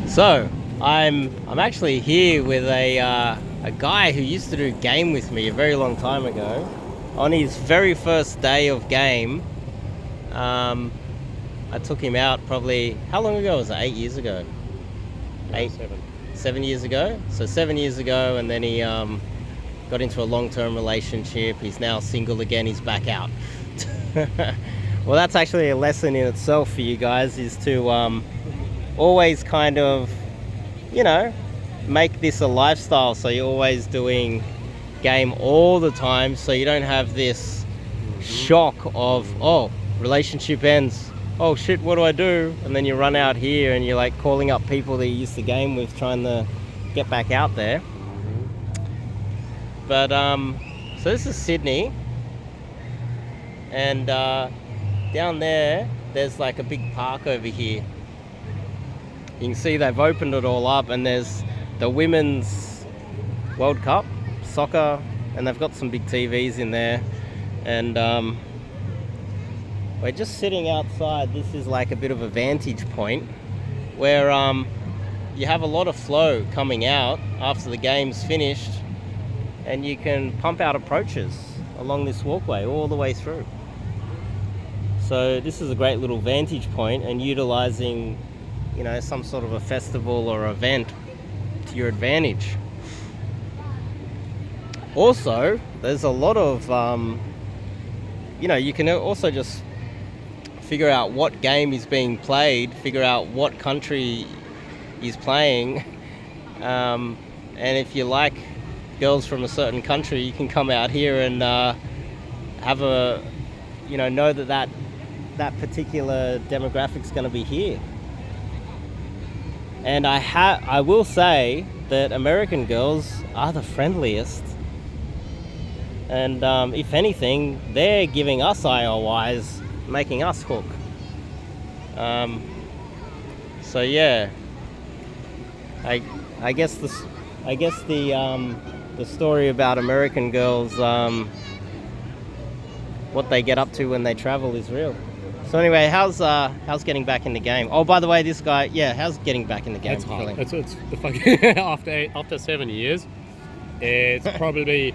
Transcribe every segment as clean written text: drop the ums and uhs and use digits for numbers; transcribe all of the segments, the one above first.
So I'm actually here with a guy who used to do game with me a very long time ago. On his very first day of game, I took him out probably, how long ago was it? 8 years ago? No, 7. 7 years ago? So 7 years ago, and then he got into a long-term relationship. He's now single again. He's back out. Well, that's actually a lesson in itself for you guys, is to always kind of, make this a lifestyle. So you're always doing game all the time, so you don't have this shock of, oh, relationship ends. Oh shit, what do I do? And then you run out here and you're like calling up people that you used to game with, trying to get back out there. But so this is Sydney, and down there's like a big park over here. You can see they've opened it all up, and there's the Women's World Cup soccer, and they've got some big TVs in there. And we're just sitting outside. This is like a bit of a vantage point where you have a lot of flow coming out after the game's finished, and you can pump out approaches along this walkway all the way through. So this is a great little vantage point, and utilizing, some sort of a festival or event to your advantage. Also, there's a lot of, you can also just figure out what game is being played, figure out what country is playing, and if you like girls from a certain country, you can come out here and have a, know that particular demographic's going to be here. And I will say that American girls are the friendliest, and if anything, they're giving us IOIs, making us hook. So yeah, I guess the story about American girls, what they get up to when they travel, is real. So anyway, how's getting back in the game? Oh, by the way, this guy, how's getting back in the game? It's hard. It's the fucking after 7 years, it's probably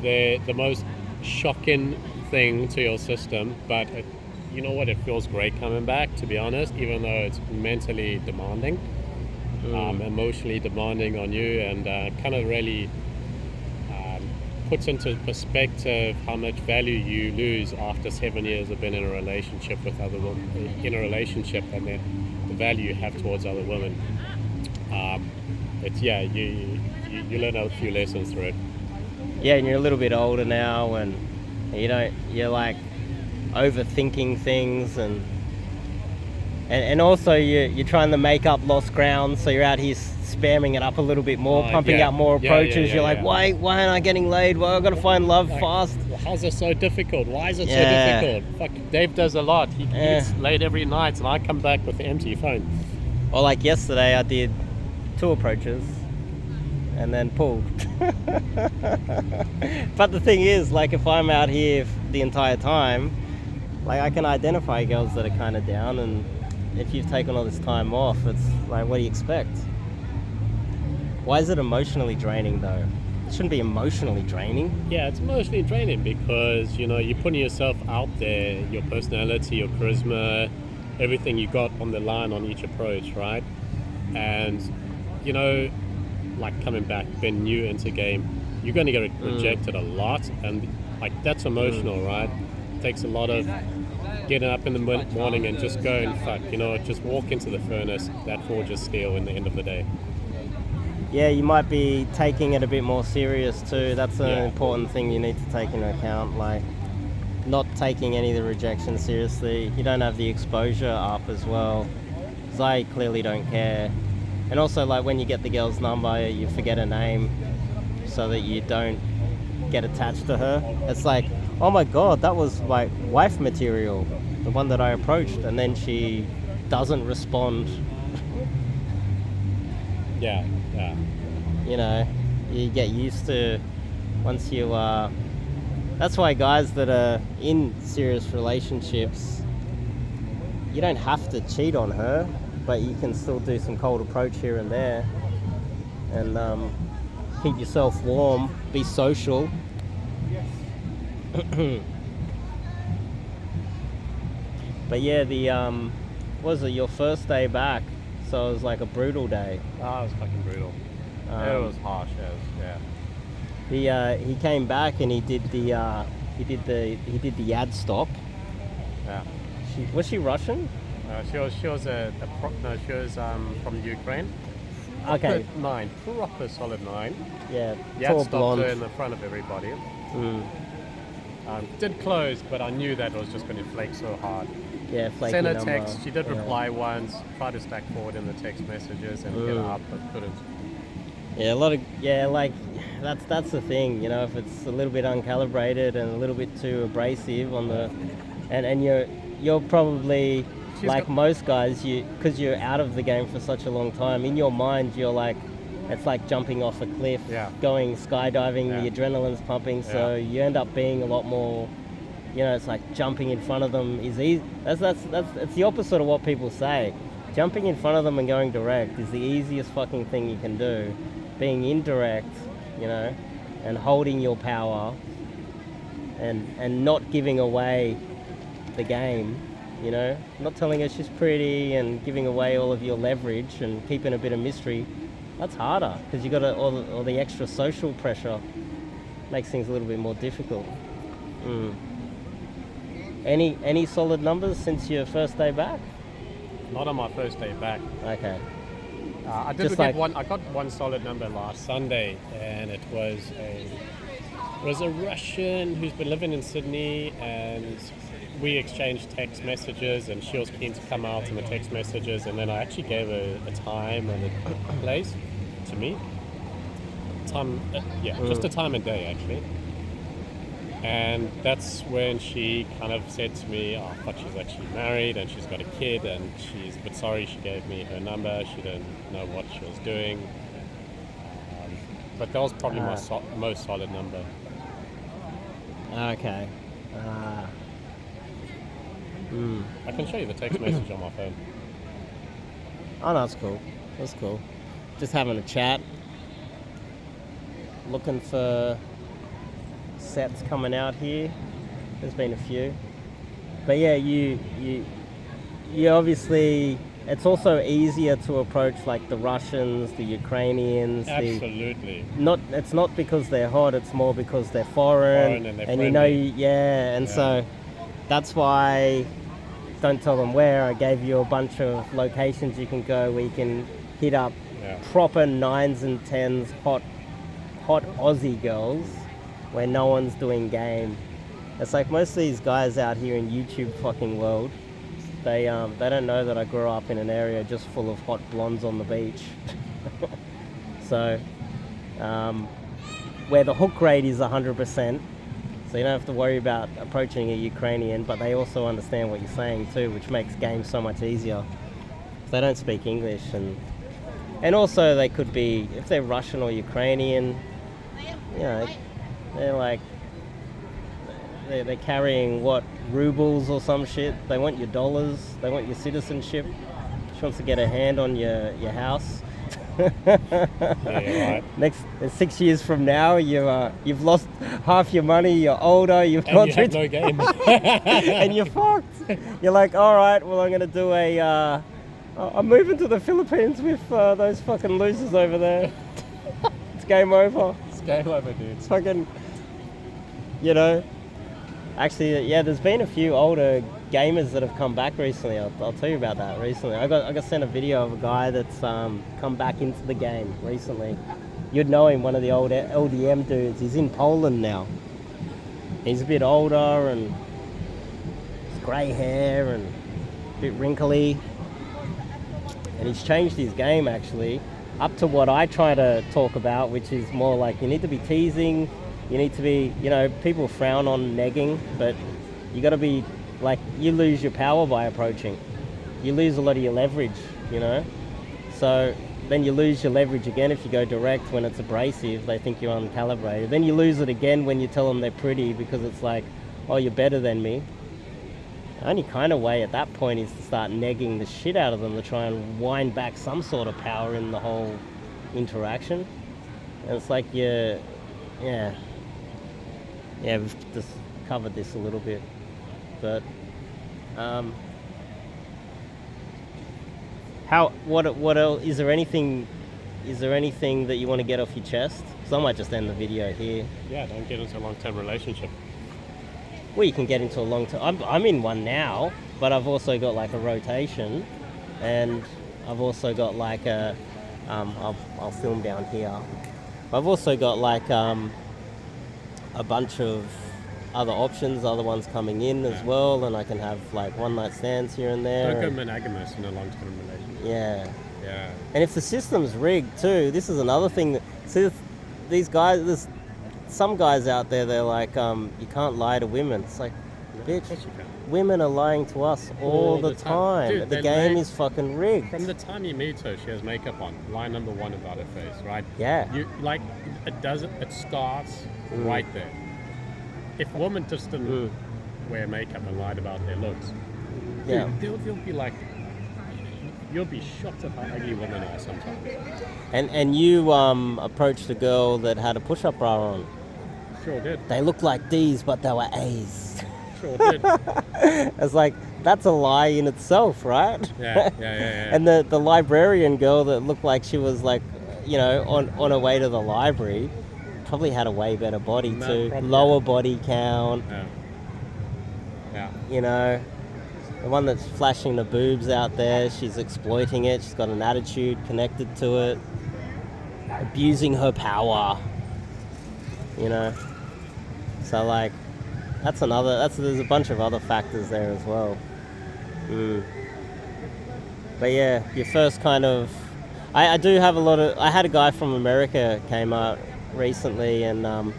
the most shocking thing to your system. But you know what? It feels great coming back, to be honest, even though it's mentally demanding, emotionally demanding on you, and kind of really puts into perspective how much value you lose after 7 years of being in a relationship with other women, and then the value you have towards other women. You learn a few lessons through it. Yeah, and you're a little bit older now, and you're like overthinking things, and also you're trying to make up lost ground, so you're out here spamming it up a little bit more, pumping out more approaches. You're like, why aren't I getting laid? Well, I've got to find love fast. How's it so difficult? Why is it so difficult? Fuck, Dave does a lot. He gets laid every night, and I come back with an empty phone. Or like yesterday, I did 2 approaches and then pulled. But the thing is, like, if I'm out here the entire time, like, I can identify girls that are kind of down, and if you've taken all this time off, it's like, what do you expect? Why is it emotionally draining, though? It shouldn't be emotionally draining. Yeah, it's emotionally draining because, you're putting yourself out there, your personality, your charisma, everything you got on the line on each approach, right? And, like coming back, being new into game, you're going to get rejected a lot, and like that's emotional, right? It takes a lot of getting up in the morning and just going, just walk into the furnace, that forges steel in the end of the day. Yeah, you might be taking it a bit more serious too. That's an important thing you need to take into account, like not taking any of the rejection seriously. You don't have the exposure up as well, because I clearly don't care. And also, like, when you get the girl's number, you forget her name so that you don't get attached to her. It's like, oh my god, that was like wife material, the one that I approached, and then she doesn't respond. Yeah. You get used to, once you that's why guys that are in serious relationships, you don't have to cheat on her. but you can still do some cold approach here and there, and keep yourself warm, be social. But yeah, the was it your first day back? So it was like a brutal day. Oh, it was fucking brutal. It was harsh, He came back and he did the ad stop. Yeah. Was she Russian? She was from Ukraine. Okay. Proper solid 9. Yeah. Yeah, Tall stopped blonde. her in the front of everybody. Did close, but I knew that was just going to flake so hard. Yeah, flaky Sent her number. text. She did reply once. Tried to stack forward in the text messages and get her up, but couldn't. Yeah, like that's the thing, you know, if it's a little bit uncalibrated and a little bit too abrasive on the, and you're probably most guys, because you're out of the game for such a long time, in your mind you're like, it's like jumping off a cliff, going skydiving, the adrenaline's pumping, so you end up being a lot more, you know, it's like jumping in front of them is easy. It's the opposite of what people say. Jumping in front of them and going direct is the easiest fucking thing you can do. Being indirect, you know, and holding your power and not giving away the game, you know, not telling her she's pretty and giving away all of your leverage and keeping a bit of mystery, that's harder because you got all the extra social pressure makes things a little bit more difficult. Any solid numbers since your first day back? Not on my first day back. Okay. I did get one. I got one solid number last Sunday, and it was a Russian who's been living in Sydney, and we exchanged text messages, and she was keen to come out in the text messages, and then I actually gave her a time and a place to meet. Just a time and day actually. And that's when she kind of said to me, oh fuck, she's actually married and she's got a kid and she's a bit sorry she gave me her number. She didn't know what she was doing. But that was probably my most solid number. Okay. I can show you the text message on my phone. Oh, no, that's cool. That's cool. Just having a chat. Looking for sets coming out here. There's been a few. But yeah, you obviously, it's also easier to approach like the Russians, the Ukrainians. Absolutely. It's not because they're hot, it's more because they're foreign and they're and friendly. So that's why don't tell them where. I gave you a bunch of locations you can go where you can hit up proper 9s and 10s hot Aussie girls where no one's doing game. It's like most of these guys out here in YouTube fucking world, they don't know that I grew up in an area just full of hot blondes on the beach. So where the hook rate is 100%, so you don't have to worry about approaching a Ukrainian, but they also understand what you're saying too, which makes games so much easier. They don't speak English, and also they could be, if they're Russian or Ukrainian, you know, they're carrying what, rubles or some shit. They want your dollars, they want your citizenship. She wants to get a hand on your house. Yeah, right. Next 6 years from now, you've lost half your money. You're older. You've gone through no game, and you're fucked. You're like, all right, well, I'm gonna do I'm moving to the Philippines with those fucking losers over there. It's game over. It's game over, dude. It's fucking, you know. Actually, yeah, there's been a few older gamers that have come back recently. I'll tell you about that recently. I got sent a video of a guy that's come back into the game recently. You'd know him, one of the old LDM dudes. He's in Poland now. He's a bit older and grey hair and a bit wrinkly. And he's changed his game actually up to what I try to talk about, which is more like you need to be teasing. You need to be, you know, people frown on negging, but you got to be, like, you lose your power by approaching. You lose a lot of your leverage, you know? So then you lose your leverage again if you go direct when it's abrasive. They think you're uncalibrated. Then you lose it again when you tell them they're pretty because it's like, oh, you're better than me. The only kind of way at that point is to start negging the shit out of them to try and wind back some sort of power in the whole interaction. And it's like yeah, we've just covered this a little bit, but what else is there? Anything that you want to get off your chest? Because I might just end the video here. Yeah, don't get into a long-term relationship. Well, you can get into a long-term. I'm in one now, but I've also got like a rotation, and I've also got like a I'll film down here. I've also got like a bunch of other options, other ones coming in as well, and I can have like one-night stands here and there. Don't go monogamous in a long-term relationship. Yeah. Yeah. And if the system's rigged too, this is another thing that, see, these guys, there's some guys out there, they're like, you can't lie to women. It's like, bitch, Of course you can. women are lying to us all the time. Dude, the game is fucking rigged. From the time you meet her, she has makeup on. Line number one about her face, right? Yeah. You like it starts right there. If a woman just didn't wear makeup and lied about their looks, Yeah. dude, they'll be like, you'll be shocked at how ugly women are sometimes. And you approached a girl that had a push-up bra on. Sure did. They looked like D's, but they were A's. Sure did. It's like, that's a lie in itself, right? Yeah. And the librarian girl that looked like she was like, you know, on her way to the library, probably had a way better body too. Lower body count. Yeah. You know, the one that's flashing the boobs out there, she's exploiting it. She's got an attitude connected to it, abusing her power. You know, so like, there's a bunch of other factors there as well. But yeah, your first kind of, I do have I had a guy from America came out recently, and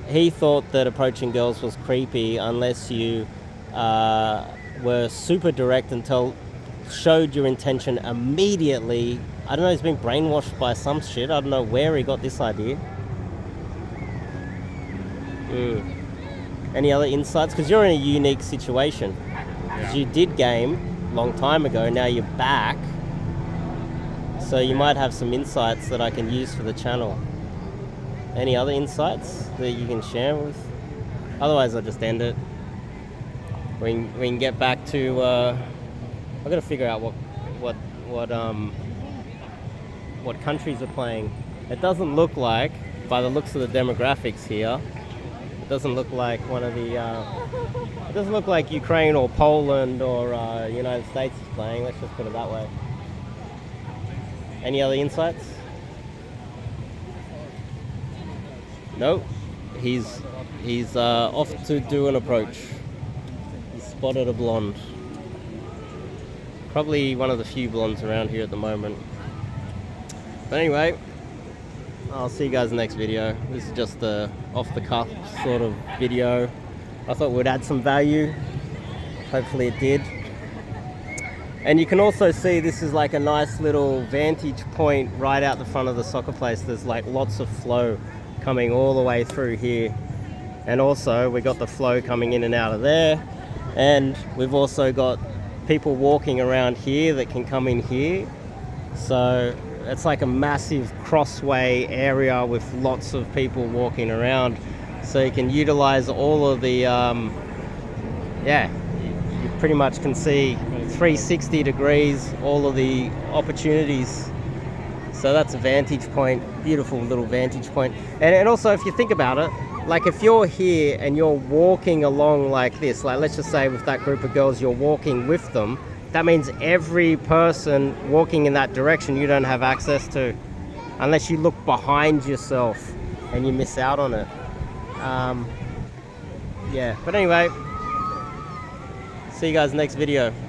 he thought that approaching girls was creepy unless you were super direct and showed your intention immediately. I don't know, he's been brainwashed by some shit. I don't know where he got this idea. Any other insights? Because you're in a unique situation. Because you did game a long time ago, now you're back. So you might have some insights that I can use for the channel. Any other insights that you can share with? Otherwise, I'll just end it. We can get back to. I've got to figure out what countries are playing. It doesn't look like, by the looks of the demographics here, it doesn't look like one of the. It doesn't look like Ukraine or Poland or United States is playing. Let's just put it that way. Any other insights? Nope. He's off to do an approach. He spotted a blonde. Probably one of the few blondes around here at the moment. But anyway, I'll see you guys in the next video. This is just a off-the-cuff sort of video. I thought we'd add some value. Hopefully it did. And you can also see this is like a nice little vantage point right out the front of the soccer place. There's like lots of flow coming all the way through here. And also we got the flow coming in and out of there. And we've also got people walking around here that can come in here. So it's like a massive crossway area with lots of people walking around. So you can utilize all of the, you pretty much can see 360 degrees, all of the opportunities. So that's a vantage point, beautiful little vantage point. And also, if you think about it, like if you're here and you're walking along like this, like let's just say with that group of girls, you're walking with them, that means every person walking in that direction you don't have access to, unless you look behind yourself and you miss out on it. But anyway, see you guys next video.